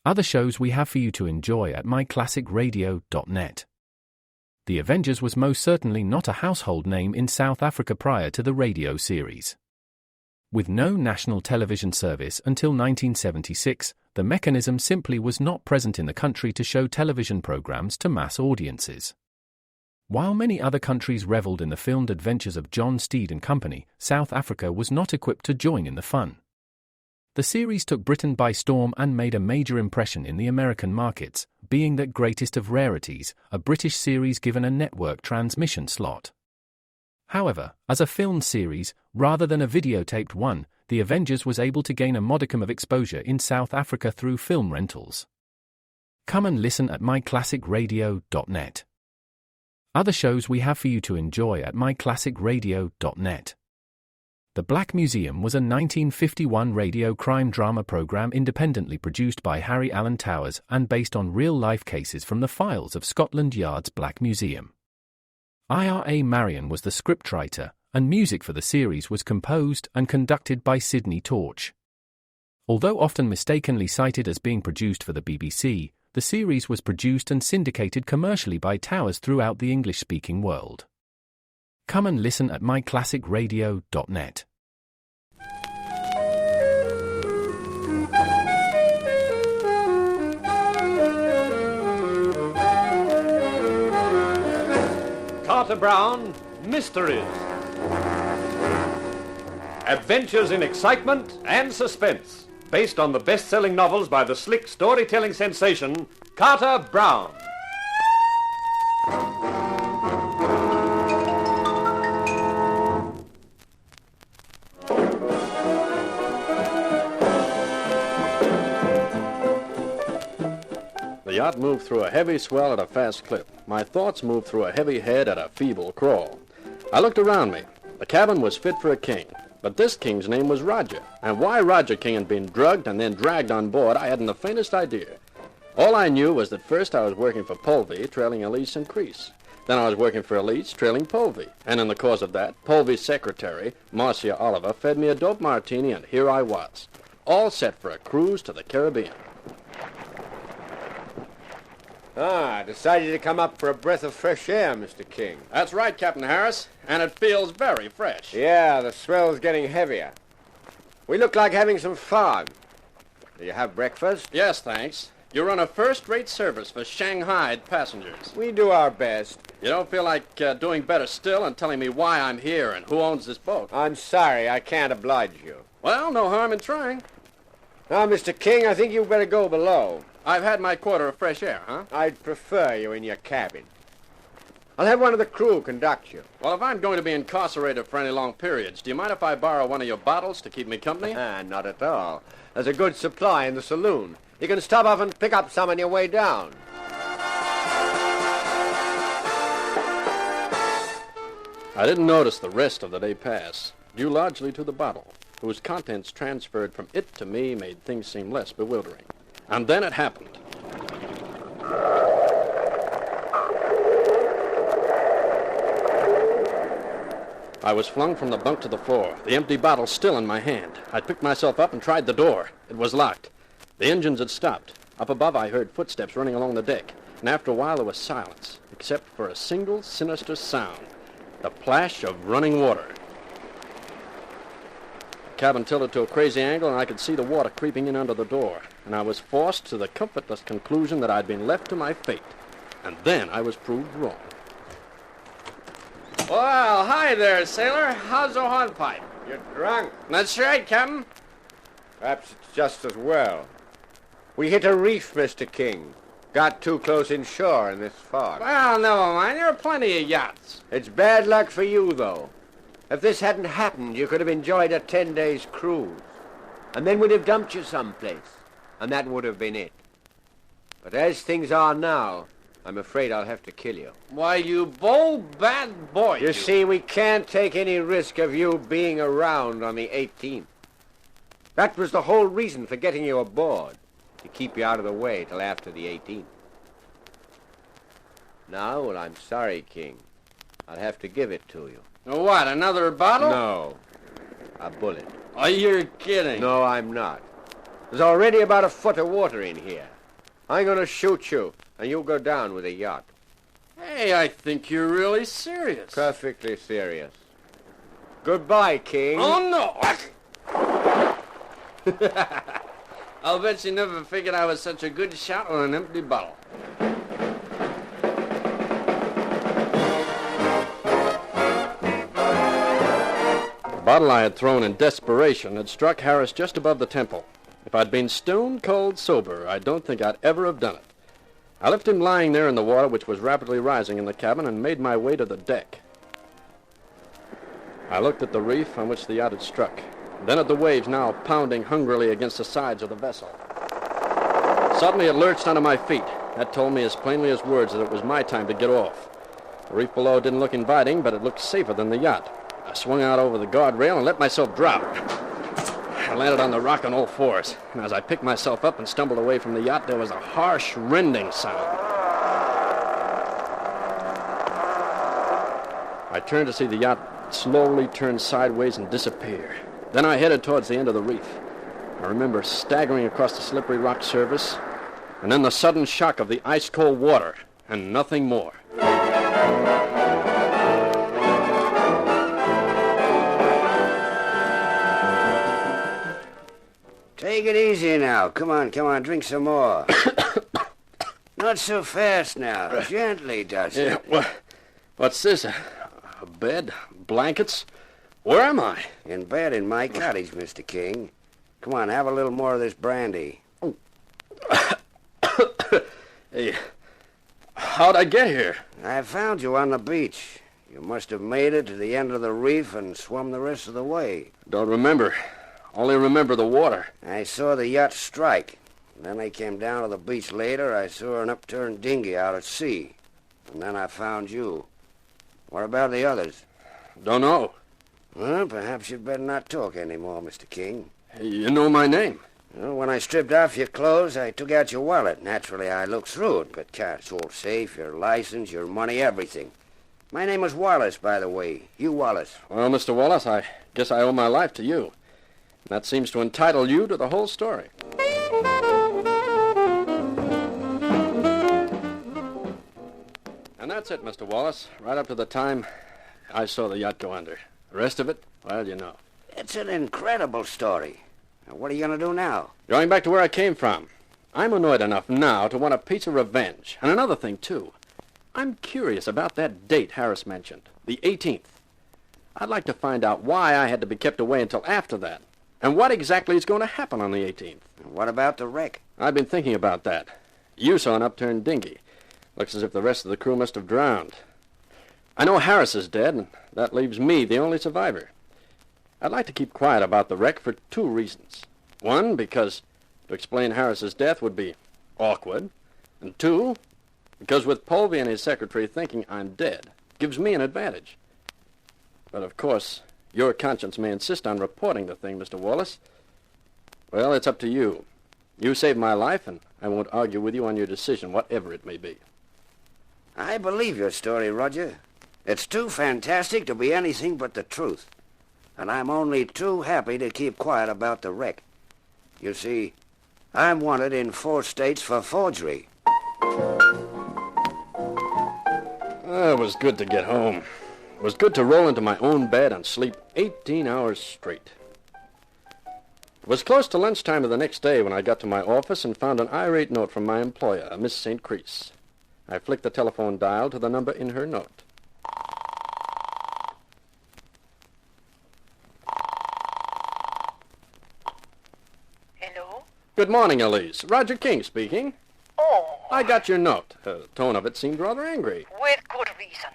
Other shows we have for you to enjoy at myclassicradio.net. The Avengers was most certainly not a household name in South Africa prior to the radio series. With no national television service until 1976, the mechanism simply was not present in the country to show television programs to mass audiences. While many other countries reveled in the filmed adventures of John Steed and company, South Africa was not equipped to join in the fun. The series took Britain by storm and made a major impression in the American markets, being that greatest of rarities, a British series given a network transmission slot. However, as a filmed series, rather than a videotaped one, The Avengers was able to gain a modicum of exposure in South Africa through film rentals. Come and listen at myclassicradio.net. Other shows we have for you to enjoy at myclassicradio.net. The Black Museum was a 1951 radio crime drama program independently produced by Harry Alan Towers and based on real-life cases from the files of Scotland Yard's Black Museum. Ira Marion was the scriptwriter, and music for the series was composed and conducted by Sidney Torch. Although often mistakenly cited as being produced for the BBC, the series was produced and syndicated commercially by Towers throughout the English-speaking world. Come and listen at myclassicradio.net. Carter Brown, Mysteries. Adventures in excitement and suspense, based on the best-selling novels by the slick storytelling sensation, Carter Brown. The yacht moved through a heavy swell at a fast clip. My thoughts moved through a heavy head at a feeble crawl. I looked around me. The cabin was fit for a king, but this king's name was Roger. And why Roger King had been drugged and then dragged on board, I hadn't the faintest idea. All I knew was that first I was working for Polvey, trailing Elise and Crease. Then I was working for Elise, trailing Polvey. And in the course of that, Polvey's secretary, Marcia Oliver, fed me a dope martini, and here I was, all set for a cruise to the Caribbean. Decided to come up for a breath of fresh air, Mr. King. That's right, Captain Harris, and it feels very fresh. Yeah, the swell's getting heavier. We look like having some fun. Do you have breakfast? Yes, thanks. You run a first-rate service for Shanghai passengers. We do our best. You don't feel like doing better still and telling me why I'm here and who owns this boat? I'm sorry, I can't oblige you. Well, no harm in trying. Now, Mr. King, I think you'd better go below. I've had my quota of fresh air, huh? I'd prefer you in your cabin. I'll have one of the crew conduct you. Well, if I'm going to be incarcerated for any long periods, do you mind if I borrow one of your bottles to keep me company? Not at all. There's a good supply in the saloon. You can stop off and pick up some on your way down. I didn't notice the rest of the day pass, due largely to the bottle, whose contents transferred from it to me made things seem less bewildering. And then it happened. I was flung from the bunk to the floor, the empty bottle still in my hand. I picked myself up and tried the door. It was locked. The engines had stopped. Up above, I heard footsteps running along the deck, and after a while there was silence, except for a single sinister sound, the plash of running water. The cabin tilted to a crazy angle, and I could see the water creeping in under the door, and I was forced to the comfortless conclusion that I'd been left to my fate. And then I was proved wrong. Well, hi there, sailor. How's the hornpipe? You're drunk. That's right, Captain. Perhaps it's just as well. We hit a reef, Mr. King. Got too close inshore in this fog. Well, never mind. There are plenty of yachts. It's bad luck for you, though. If this hadn't happened, you could have enjoyed a 10-day cruise. And then we'd have dumped you someplace. And that would have been it. But as things are now, I'm afraid I'll have to kill you. Why, you bold, bad boy. You see, we can't take any risk of you being around on the 18th. That was the whole reason for getting you aboard, to keep you out of the way till after the 18th. Now, well, I'm sorry, King. I'll have to give it to you. What, another bottle? No, a bullet. Oh, you're kidding. No, I'm not. There's already about a foot of water in here. I'm going to shoot you, and you go down with the yacht. Hey, I think you're really serious. Perfectly serious. Goodbye, King. Oh, no! I'll bet you never figured I was such a good shot on an empty bottle. The bottle I had thrown in desperation had struck Harris just above the temple. If I'd been stone cold sober, I don't think I'd ever have done it. I left him lying there in the water, which was rapidly rising in the cabin, and made my way to the deck. I looked at the reef on which the yacht had struck, then at the waves now pounding hungrily against the sides of the vessel. Suddenly it lurched onto my feet. That told me as plainly as words that it was my time to get off. The reef below didn't look inviting, but it looked safer than the yacht. I swung out over the guardrail and let myself drop. I landed on the rock on all fours, and as I picked myself up and stumbled away from the yacht, there was a harsh, rending sound. I turned to see the yacht slowly turn sideways and disappear. Then I headed towards the end of the reef. I remember staggering across the slippery rock surface, and then the sudden shock of the ice-cold water, and nothing more. Take it easy now. Come on, drink some more. Not so fast now. Gently, Dusty. Yeah, what's this? A bed? Blankets? Where am I? In bed in my cottage, Mr. King. Come on, have a little more of this brandy. Hey, how'd I get here? I found you on the beach. You must have made it to the end of the reef and swum the rest of the way. Don't remember. Only remember the water. I saw the yacht strike. Then I came down to the beach later. I saw an upturned dinghy out at sea. And then I found you. What about the others? Don't know. Well, perhaps you'd better not talk anymore, Mr. King. You know my name. Well, when I stripped off your clothes, I took out your wallet. Naturally, I looked through it, but it's all safe, your license, your money, everything. My name was Wallace, by the way. Hugh Wallace. Well, Mr. Wallace, I guess I owe my life to you. That seems to entitle you to the whole story. And that's it, Mr. Wallace. Right up to the time I saw the yacht go under. The rest of it, well, you know. It's an incredible story. Now, what are you going to do now? Going back to where I came from. I'm annoyed enough now to want a piece of revenge. And another thing, too. I'm curious about that date Harris mentioned, the 18th. I'd like to find out why I had to be kept away until after that. And what exactly is going to happen on the 18th? What about the wreck? I've been thinking about that. You saw an upturned dinghy. Looks as if the rest of the crew must have drowned. I know Harris is dead, and that leaves me the only survivor. I'd like to keep quiet about the wreck for two reasons. One, because to explain Harris's death would be awkward. And two, because with Polvey and his secretary thinking I'm dead, gives me an advantage. But of course, your conscience may insist on reporting the thing, Mr. Wallace. Well, it's up to you. You saved my life, and I won't argue with you on your decision, whatever it may be. I believe your story, Roger. It's too fantastic to be anything but the truth. And I'm only too happy to keep quiet about the wreck. You see, I'm wanted in 4 states for forgery. It was good to get home. It was good to roll into my own bed and sleep 18 hours straight. It was close to lunchtime of the next day when I got to my office and found an irate note from my employer, Miss St. Crease. I flicked the telephone dial to the number in her note. Hello? Good morning, Elise. Roger King speaking. Oh, I got your note. The tone of it seemed rather angry. with good reason.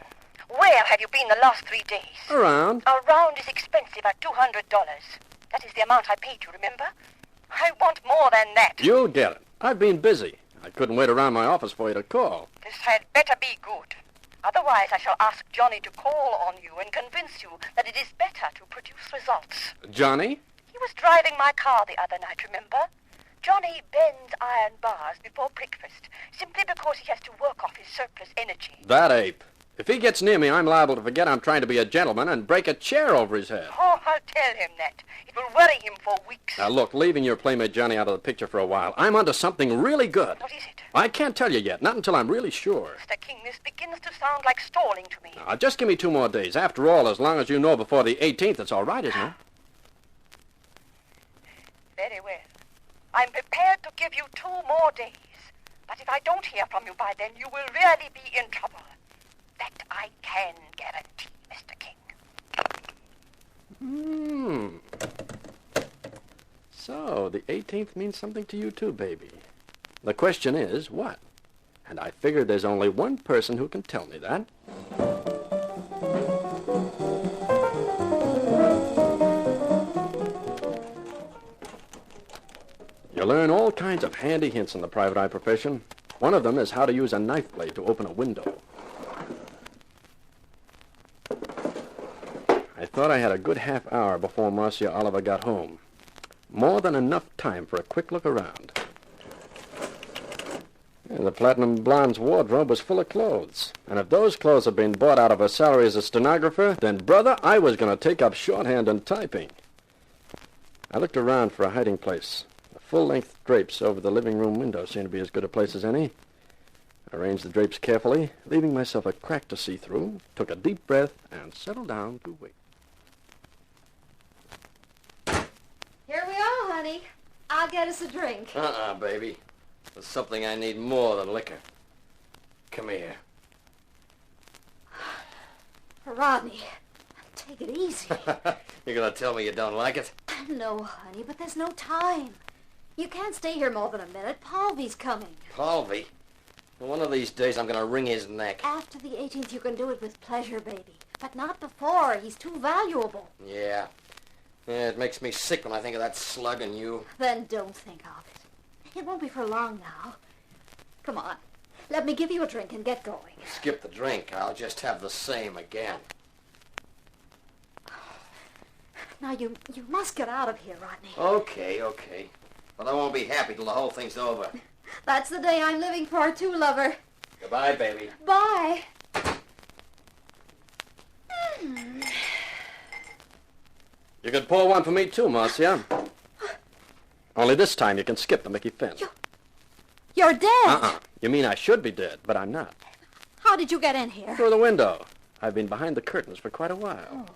Where have you been the last 3 days? Around. A round is expensive at $200. That is the amount I paid you, remember? I want more than that. You'll get it. I've been busy. I couldn't wait around my office for you to call. This had better be good. Otherwise, I shall ask Johnny to call on you and convince you that it is better to produce results. Johnny? He was driving my car the other night, remember? Johnny bends iron bars before breakfast, simply because he has to work off his surplus energy. That ape. If he gets near me, I'm liable to forget I'm trying to be a gentleman and break a chair over his head. Oh, I'll tell him that. It will worry him for weeks. Now, look, leaving your playmate Johnny out of the picture for a while, I'm onto something really good. What is it? I can't tell you yet, not until I'm really sure. Mr. King, this begins to sound like stalling to me. Now, just give me 2 more days. After all, as long as you know before the 18th, it's all right, isn't it? Very well. I'm prepared to give you 2 more days. But if I don't hear from you by then, you will really be in trouble. That I can guarantee, Mr. King. So, the 18th means something to you too, baby. The question is, what? And I figure there's only one person who can tell me that. You learn all kinds of handy hints in the private eye profession. One of them is how to use a knife blade to open a window. I thought I had a good half hour before Marcia Oliver got home. More than enough time for a quick look around. And the Platinum Blonde's wardrobe was full of clothes. And if those clothes had been bought out of her salary as a stenographer, then, brother, I was going to take up shorthand and typing. I looked around for a hiding place. The full-length drapes over the living room window seemed to be as good a place as any. I arranged the drapes carefully, leaving myself a crack to see through, took a deep breath, and settled down to wait. Here we are, honey. I'll get us a drink. Baby. There's something I need more than liquor. Come here. Rodney, take it easy. You're gonna tell me you don't like it? No, honey, but there's no time. You can't stay here more than a minute. Paulvy's coming. Paulvy? One of these days I'm gonna wring his neck. After the 18th, you can do it with pleasure, baby. But not before. He's too valuable. Yeah. Yeah, it makes me sick when I think of that slug and you. Then don't think of it. It won't be for long now. Come on. Let me give you a drink and get going. Skip the drink. I'll just have the same again. Now, you must get out of here, Rodney. Okay. But I won't be happy till the whole thing's over. That's the day I'm living for, too, lover. Goodbye, baby. Bye. You could pour one for me too, Marcia. Only this time you can skip the Mickey Finn. You're dead. You mean I should be dead, but I'm not. How did you get in here? Through the window. I've been behind the curtains for quite a while. Oh.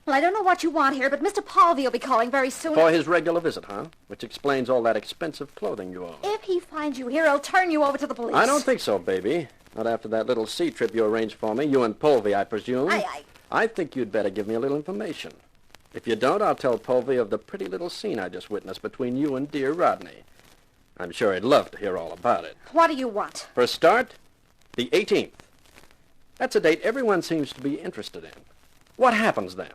Well, I don't know what you want here, but Mr. Paulvy will be calling very soon. For his regular visit, huh? Which explains all that expensive clothing you own. If he finds you here, he'll turn you over to the police. I don't think so, baby. Not after that little sea trip you arranged for me, you and Polvy, I presume. I think you'd better give me a little information. If you don't, I'll tell Polvy of the pretty little scene I just witnessed between you and dear Rodney. I'm sure he'd love to hear all about it. What do you want? For a start, the 18th. That's a date everyone seems to be interested in. What happens then?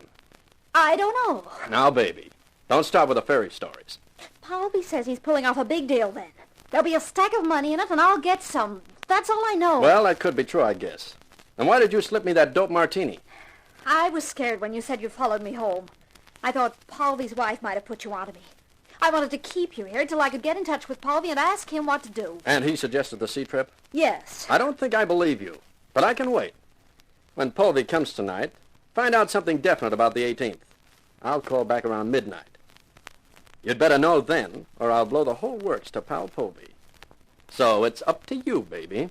I don't know. Now, baby, don't start with the fairy stories. Paulvy says he's pulling off a big deal then. There'll be a stack of money in it, and I'll get some. That's all I know. Well, that could be true, I guess. And why did you slip me that dope martini? I was scared when you said you followed me home. I thought Paulvy's wife might have put you onto me. I wanted to keep you here till I could get in touch with Paulvy and ask him what to do. And he suggested the sea trip? Yes. I don't think I believe you, but I can wait. When Paulvy comes tonight, find out something definite about the 18th. I'll call back around midnight. You'd better know then, or I'll blow the whole works to Pal Paulvy. So it's up to you, baby.